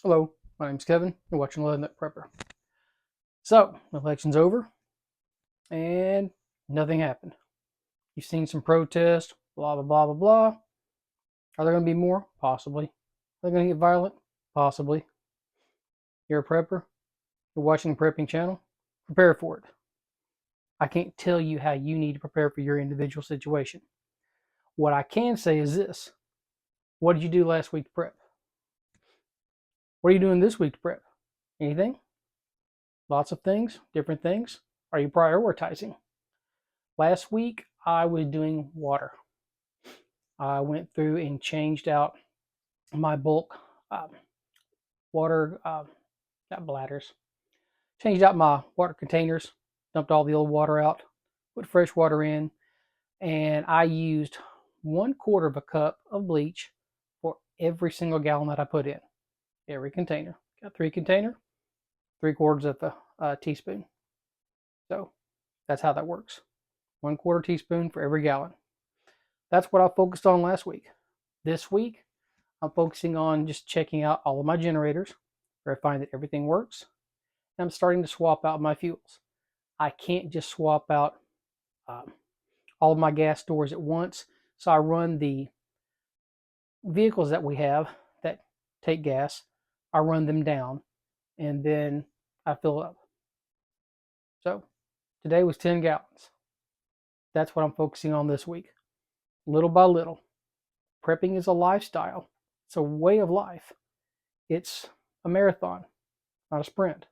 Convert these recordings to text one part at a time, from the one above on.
Hello, my name's Kevin. You're watching Leather Prepper. So, the election's over and nothing happened. You've seen some protests, blah, blah, blah, blah, blah. Are there going to be more? Possibly. Are they going to get violent? Possibly. You're a prepper. You're watching the prepping channel. Prepare for it. I can't tell you how you need to prepare for your individual situation. What I can say is this. What did you do last week to prep? What are you doing this week to prep? Anything? Lots of things? Different things? Are you prioritizing? Last week, I was doing water. I went through and changed out my bulk um, water, not bladders, changed out my water containers, dumped all the old water out, put fresh water in, and I used 1/4 of a cup of bleach for every single gallon that I put in. Every container. Got 3 container, 3/4 of a teaspoon. So that's how that works. 1/4 teaspoon for every gallon. That's what I focused on last week. This week, I'm focusing on just checking out all of my generators, verifying that everything works. And I'm starting to swap out my fuels. I can't just swap out um, all of my gas stores at once. So I run the vehicles that we have that take gas, I run them down, and then I fill up. So today was 10 gallons. That's what I'm focusing on this week. Little by little. Prepping is a lifestyle. It's a way of life. It's a marathon, not a sprint.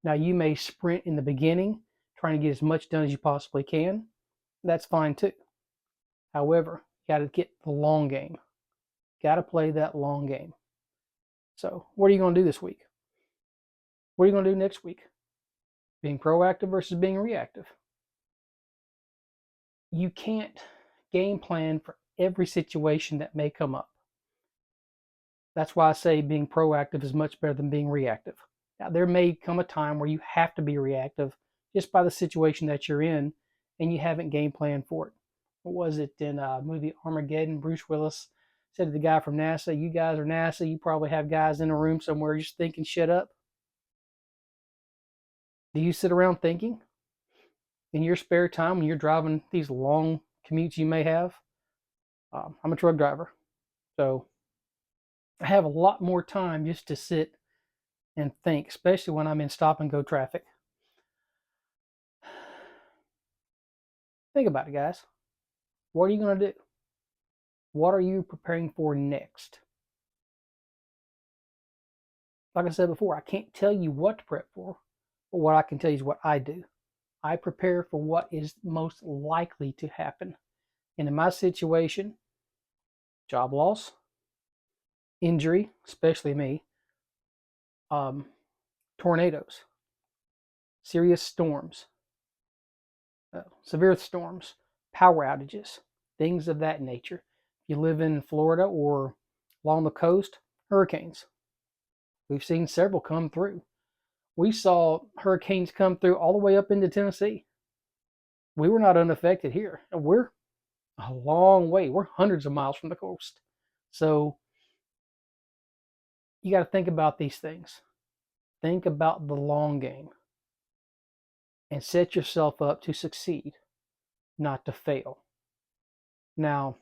Now, you may sprint in the beginning, trying to get as much done as you possibly can. That's fine too. However, you got to get the long game. Got to play that long game. So, what are you going to do this week? What are you going to do next week? Being proactive versus being reactive. You can't game plan for every situation that may come up. That's why I say being proactive is much better than being reactive. Now, there may come a time where you have to be reactive just by the situation that you're in and you haven't game planned for it. What was it in movie Armageddon? Bruce Willis said to the guy from NASA, "You guys are NASA. You probably have guys in a room somewhere just thinking shit up." Do you sit around thinking in your spare time when you're driving these long commutes you may have? I'm a truck driver, so I have a lot more time just to sit and think, especially when I'm in stop and go traffic. Think about it, guys. What are you going to do? What are you preparing for next? Like I said before, I can't tell you what to prep for, but what I can tell you is what I do. I prepare for what is most likely to happen. And in my situation, job loss, injury, especially me, um, tornadoes, serious storms, severe storms, power outages, things of that nature. If you live in Florida or along the coast, hurricanes. We've seen several come through. We saw hurricanes come through all the way up into Tennessee. We were not unaffected here. We're a long way. We're hundreds of miles from the coast. So you got to think about these things. Think about the long game and set yourself up to succeed, not to fail. Now,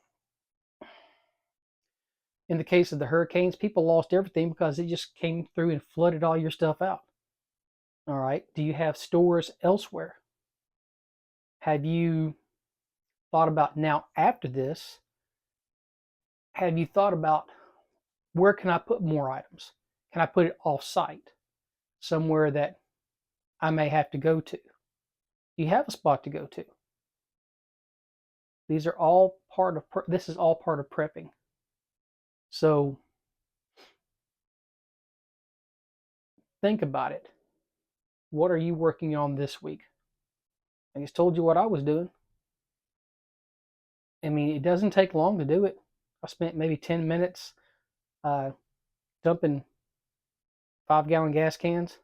in the case of the hurricanes, people lost everything because it just came through and flooded all your stuff out. All right. Do you have stores elsewhere? Have you thought about now after this? Have you thought about where can I put more items? Can I put it off site somewhere that I may have to go to? Do you have a spot to go to? These are all part of this is all part of prepping. So think about it. What are you working on this week? I just told you what I was doing. I mean, it doesn't take long to do it. I spent maybe 10 minutes uh, dumping 5-gallon gas cans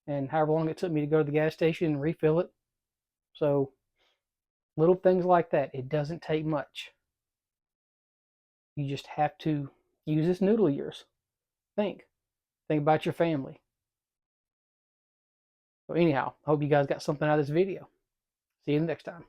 and however long it took me to go to the gas station and refill it. So little things like that. It doesn't take much. You just have to use this noodle of yours. Think. Think about your family. So anyhow, I hope you guys got something out of this video. See you next time.